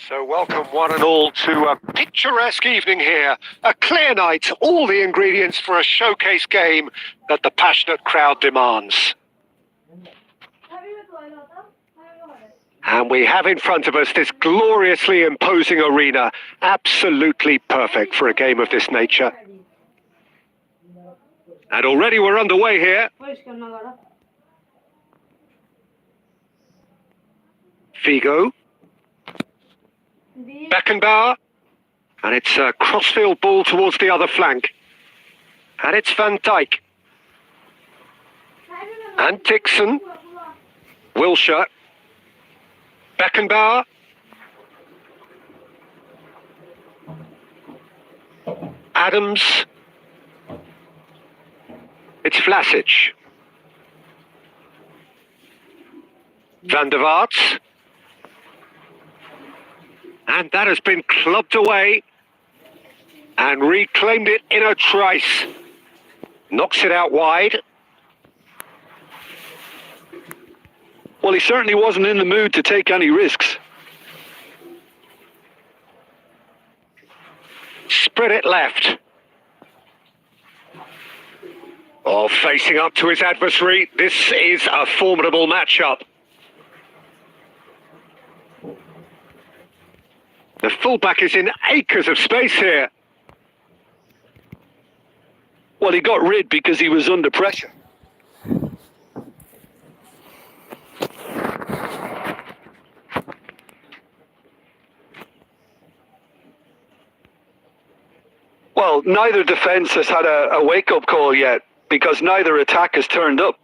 So welcome one and all to a picturesque evening here. A clear night, all the ingredients for a showcase game that the passionate crowd demands. And we have in front of us this gloriously imposing arena, absolutely perfect for a game of this nature. And already we're underway here. Figo. Beckenbauer, and it's a crossfield ball towards the other flank. And it's Van Dijk. And Dixon. Wilshere. Beckenbauer. Adams. It's Vlasic. Van der Vaart. And that has been clubbed away and reclaimed it in a trice. Knocks it out wide. Well, he certainly wasn't in the mood to take any risks. Spread it left. Oh, facing up to his adversary. This is a formidable matchup. The fullback is in acres of space here. Well, he got rid because he was under pressure. Well, neither defence has had a wake-up call yet because neither attack has turned up.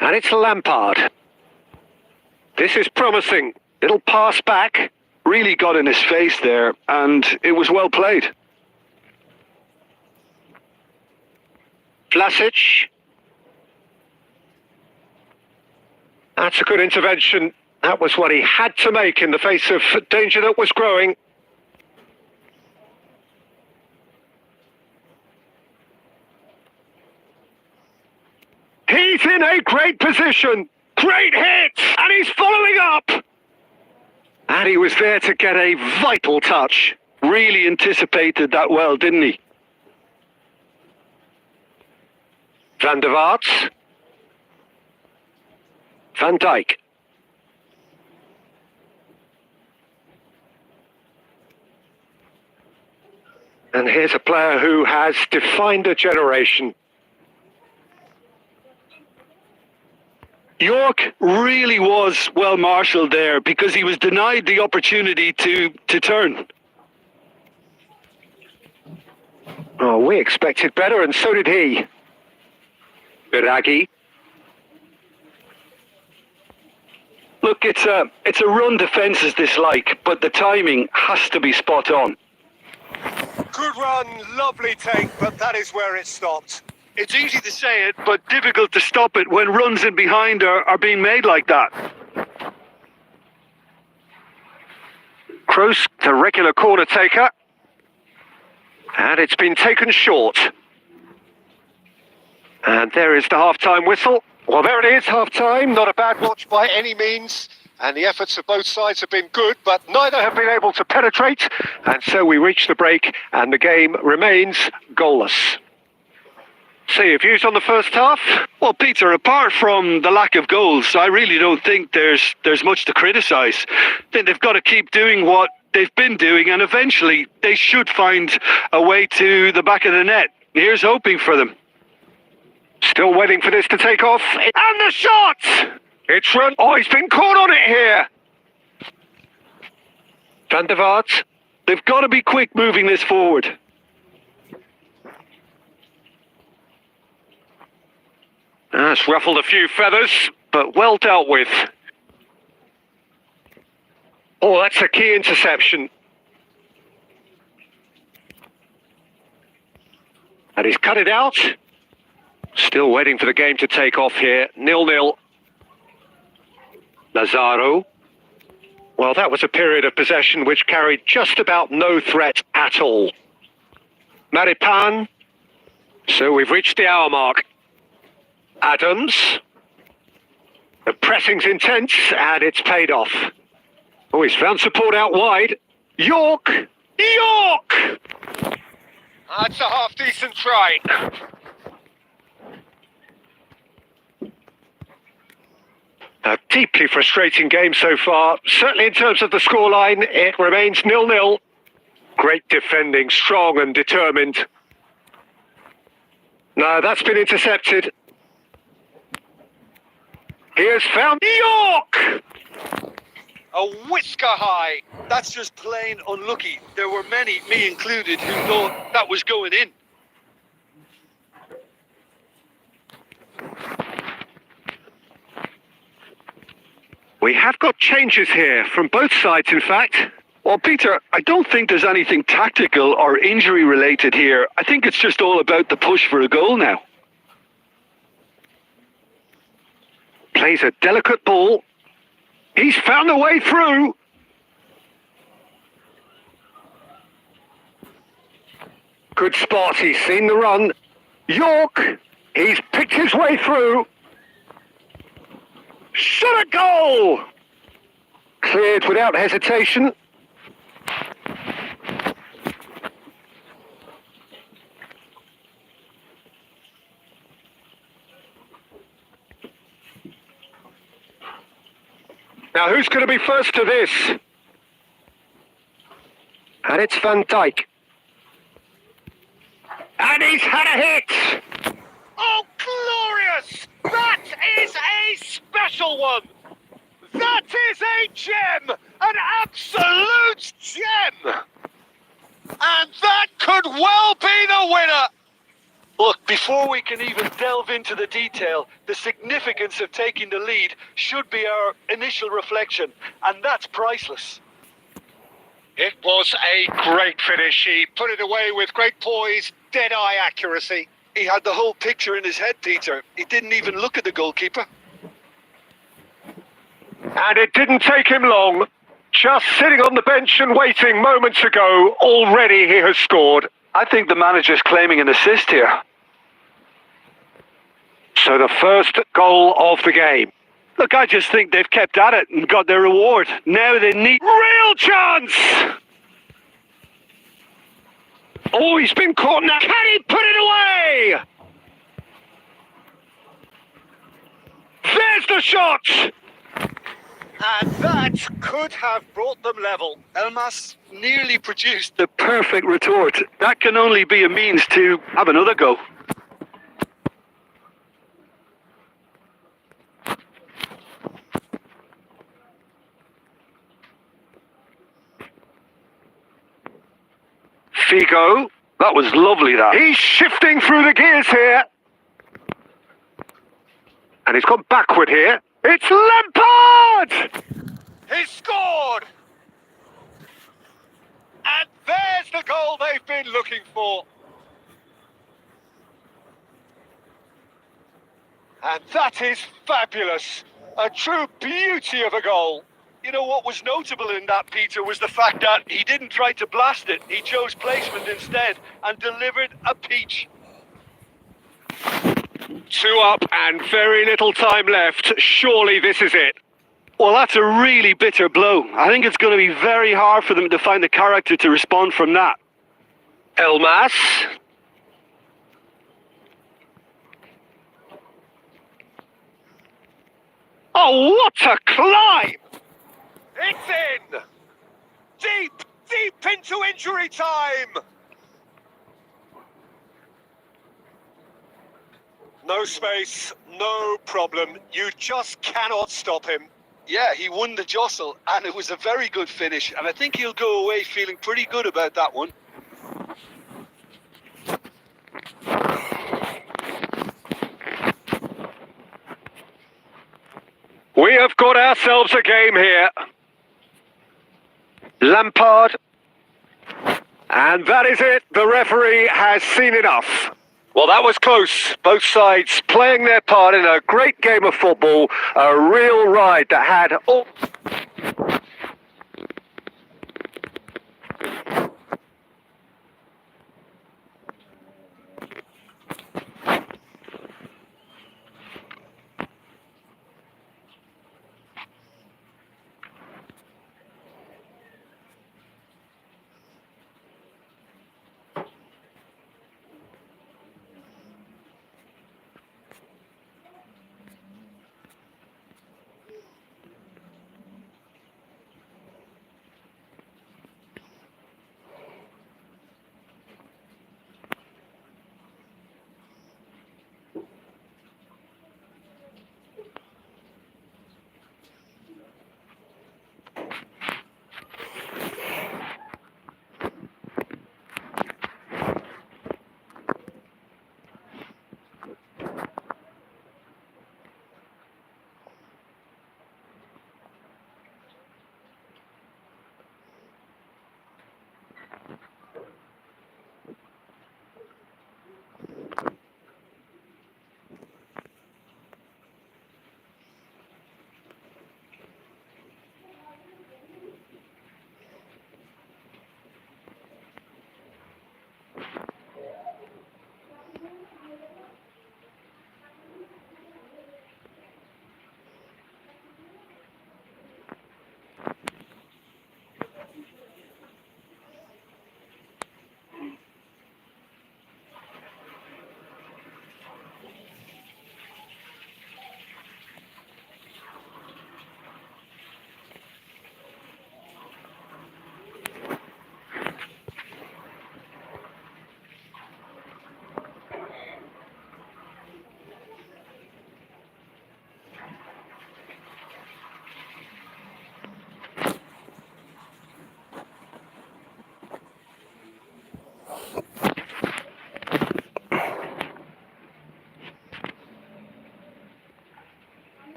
And it's Lampard. This is promising. Little pass back. Really got in his face there, and it was well played. Vlasic. That's a good intervention. That was what he had to make in the face of danger that was growing. He's in a great position. Great hit! And he's following up! And he was there to get a vital touch. Really anticipated that well, didn't he? Van der Vaart. Van Dijk. And here's a player who has defined a generation. York really was well marshalled there because he was denied the opportunity to turn. Oh, we expected better, and so did he. Biragi. Look, it's a run defence is dislike, but the timing has to be spot on. Good run, lovely take, but that is where it stopped. It's easy to say it, but difficult to stop it when runs in behind are being made like that. Kroos, the regular corner taker. And it's been taken short. And there is the half-time whistle. Well, there it is, half-time. Not a bad watch by any means. And the efforts of both sides have been good, but neither have been able to penetrate. And so we reach the break, and the game remains goalless. So your views on the first half? Well, Peter, apart from the lack of goals, I really don't think there's much to criticise. I think they've got to keep doing what they've been doing, and eventually they should find a way to the back of the net. Here's hoping for them. Still waiting for this to take off. And the shot! It's run. Oh, he's been caught on it here. Van der Vaart. They've got to be quick moving this forward. That's ruffled a few feathers, but well dealt with. Oh, that's a key interception. And he's cut it out. Still waiting for the game to take off here. 0-0. Lazaro. Well, that was a period of possession which carried just about no threat at all. Maripan. So we've reached the hour mark. Adams. The pressing's intense and it's paid off. Oh, he's found support out wide. York! York! That's a half-decent try. A deeply frustrating game so far. Certainly in terms of the scoreline, it remains 0-0. Great defending, strong and determined. No, that's been intercepted. He has found York! A whisker high. That's just plain unlucky. There were many, me included, who thought that was going in. We have got changes here, from both sides in fact. Well, Peter, I don't think there's anything tactical or injury related here. I think it's just all about the push for a goal now. Plays a delicate ball. He's found a way through. Good spot, he's seen the run. York, he's picked his way through. Shot a goal! Cleared without hesitation. Now who's going to be first to this? And it's Van Dijk. And he's had a hit! Oh, glorious! That is a special one! That is a gem! An absolute gem! And that could well be the winner! Look, before we can even delve into the detail, the significance of taking the lead should be our initial reflection, and that's priceless. It was a great finish. He put it away with great poise, dead-eye accuracy. He had the whole picture in his head, Peter. He didn't even look at the goalkeeper. And it didn't take him long. Just sitting on the bench and waiting moments ago, already he has scored. I think the manager's claiming an assist here. So the first goal of the game. Look, I just think they've kept at it and got their reward. Now they need... Real chance! Oh, he's been caught now. Can he put it away? There's the shot! And that could have brought them level. Elmas nearly produced the perfect retort. That can only be a means to have another go. Figo. That was lovely, that. He's shifting through the gears here. And he's gone backward here. It's Lampard! He scored! And there's the goal they've been looking for. And that is fabulous. A true beauty of a goal. You know what was notable in that, Peter, was the fact that he didn't try to blast it. He chose placement instead and delivered a peach. 2 up and very little time left. Surely this is it. Well, that's a really bitter blow. I think it's going to be very hard for them to find the character to respond from that. Elmas. Oh, what a climb! It's in! Deep, deep into injury time! No space, no problem. You just cannot stop him. Yeah, he won the jostle, and it was a very good finish, and I think he'll go away feeling pretty good about that one. We have got ourselves a game here. Lampard. And that is it. The referee has seen enough. Well, that was close. Both sides playing their part in a great game of football. A real ride that had all...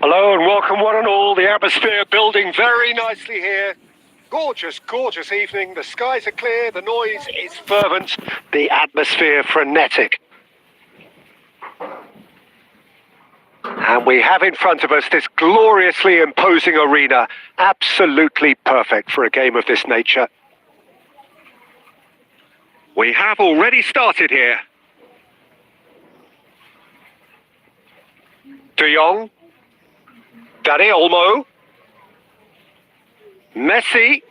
Hello and welcome one and all. The atmosphere building very nicely here. Gorgeous, gorgeous evening. The skies are clear, the noise is fervent, the atmosphere frenetic. And we have in front of us this gloriously imposing arena, absolutely perfect for a game of this nature. We have already started here. De Jong. Dani Olmo. Messi.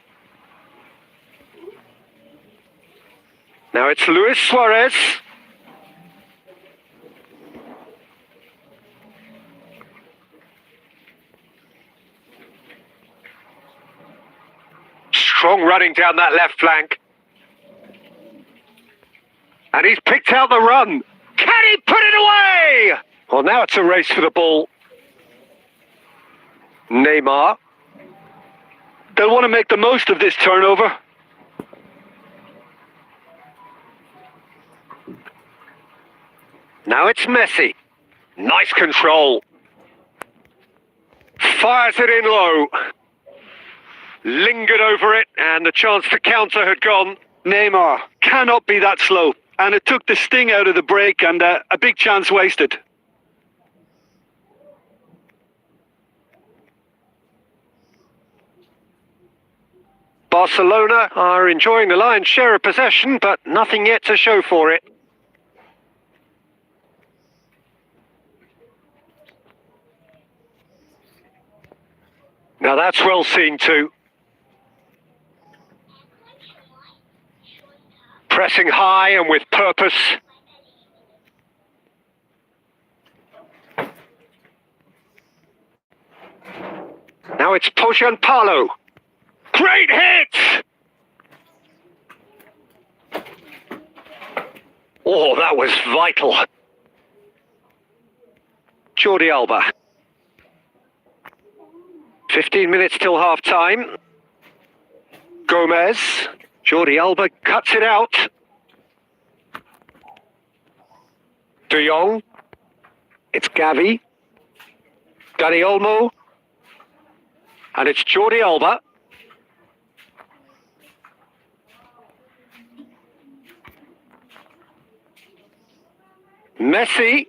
Now it's Luis Suarez. Strong running down that left flank. And he's picked out the run. Can he put it away? Well, now it's a race for the ball. Neymar. They'll want to make the most of this turnover. Now it's Messi. Nice control. Fires it in low. Lingered over it, and the chance to counter had gone. Neymar cannot be that slow. And it took the sting out of the break, and a big chance wasted. Barcelona are enjoying the lion's share of possession, but nothing yet to show for it. Now that's well seen too. Pressing high and with purpose. Now it's Palo. Great hit! Oh, that was vital. Jordi Alba. 15 minutes till half-time. Gomez. Jordi Alba cuts it out. De Jong. It's Gavi. Dani Olmo. And it's Jordi Alba. Messi.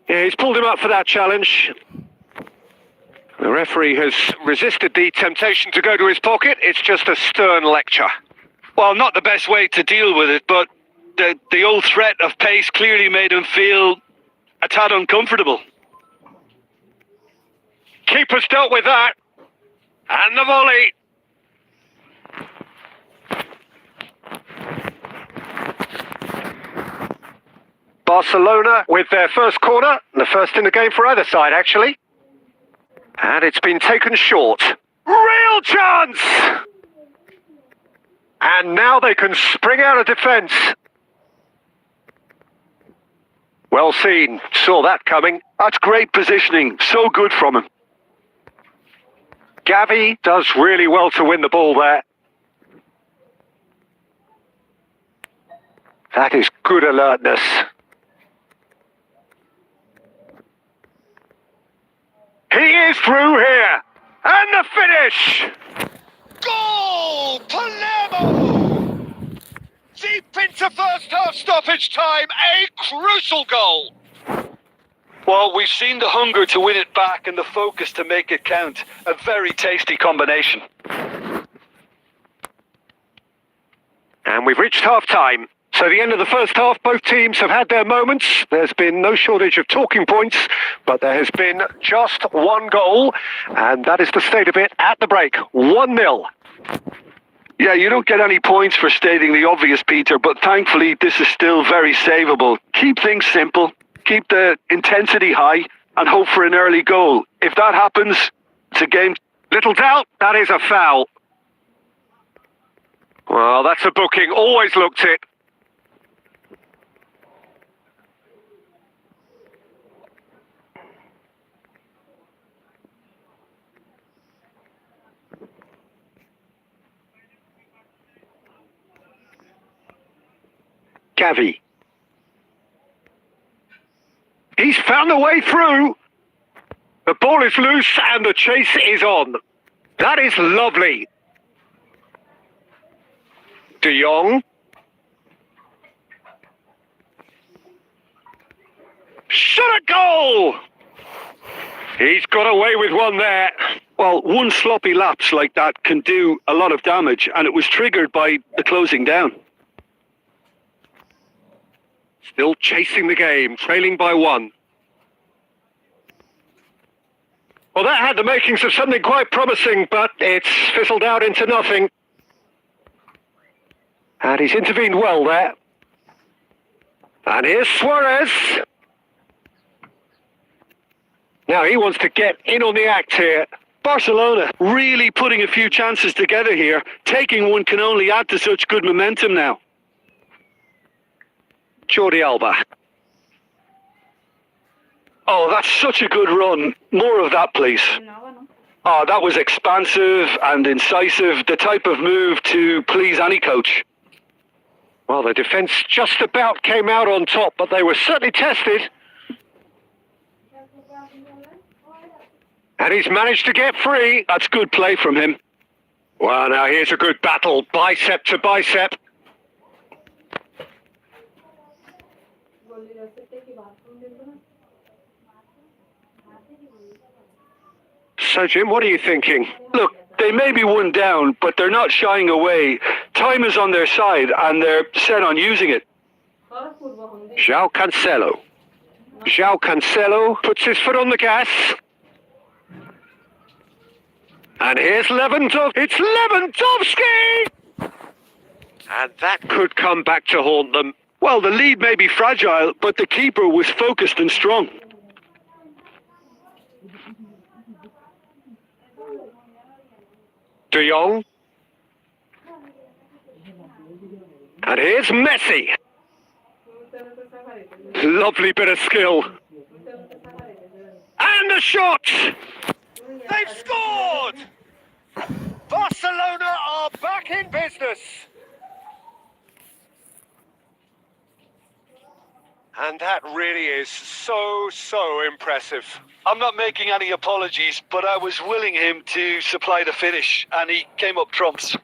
Yeah, he's pulled him up for that challenge. The referee has resisted the temptation to go to his pocket. It's just a stern lecture. Well, not the best way to deal with it, but the old threat of pace clearly made him feel a tad uncomfortable. Keeper's dealt with that. And the volley. Barcelona with their first corner. The first in the game for either side, actually. And it's been taken short. Real chance! And now they can spring out of defence. Well seen. Saw that coming. That's great positioning. So good from him. Gavi does really well to win the ball there. That is good alertness. He is through here. And the finish! Goal! Palermo! Deep into first half stoppage time, a crucial goal. Well, we've seen the hunger to win it back and the focus to make it count. A very tasty combination. And we've reached half-time. So the end of the first half, both teams have had their moments. There's been no shortage of talking points, but there has been just one goal, and that is the state of it at the break. 1-0. Yeah, you don't get any points for stating the obvious, Peter, but thankfully this is still very savable. Keep things simple, keep the intensity high, and hope for an early goal. If that happens, it's a game. Little doubt, that is a foul. Well, that's a booking. Always looked it. Gavi. He's found a way through. The ball is loose and the chase is on. That is lovely. De Jong. Shot a goal! He's got away with one there. Well, one sloppy lapse like that can do a lot of damage, and it was triggered by the closing down. Still chasing the game, trailing by 1. Well, that had the makings of something quite promising, but it's fizzled out into nothing. And he's intervened well there. And here's Suarez. Now he wants to get in on the act here. Barcelona really putting a few chances together here. Taking one can only add to such good momentum now. Jordi Alba. Oh, that's such a good run. More of that, please. Oh, that was expansive and incisive. The type of move to please any coach. Well, the defence just about came out on top, but they were certainly tested. And he's managed to get free. That's good play from him. Well, now here's a good battle, bicep to bicep. So, Jim, what are you thinking? Look, they may be one down, but they're not shying away. Time is on their side, and they're set on using it. João Cancelo. João Cancelo puts his foot on the gas. And here's Lewandowski. It's Lewandowski! And that could come back to haunt them. Well, the lead may be fragile, but the keeper was focused and strong. De Jong. And here's Messi. Lovely bit of skill. And the shot! They've scored! Barcelona are back in business. And that really is so impressive. I'm not making any apologies, but I was willing him to supply the finish, and he came up trumps.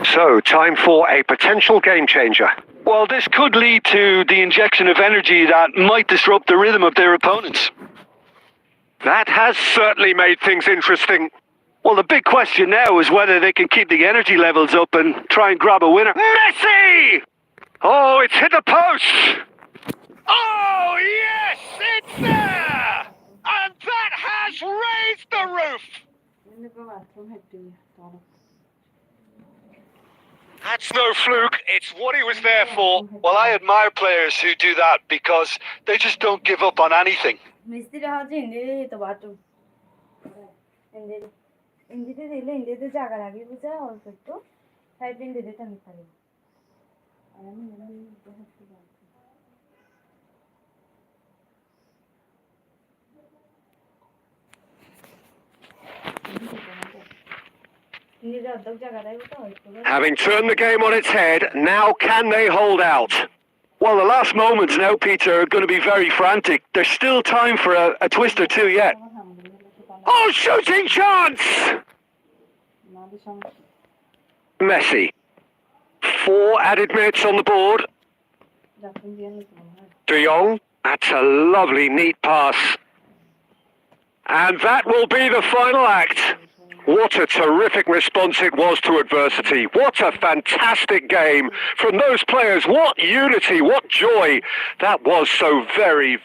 So, time for a potential game changer. Well, this could lead to the injection of energy that might disrupt the rhythm of their opponents. That has certainly made things interesting. Well, the big question now is whether they can keep the energy levels up and try and grab a winner. Messi! Oh, it's hit the post! Oh, yes, it's there! And that has raised the roof! That's no fluke, it's what he was there for. Well, I admire players who do that because they just don't give up on anything. Having turned the game on its head, now can they hold out? Well, the last moments now, Peter, are going to be very frantic. There's still time for a twist or two yet. Oh, shooting chance! Messi. 4 added minutes on the board. De Jong. That's a lovely, neat pass. And that will be the final act. What a terrific response it was to adversity. What a fantastic game from those players. What unity, what joy. That was so very...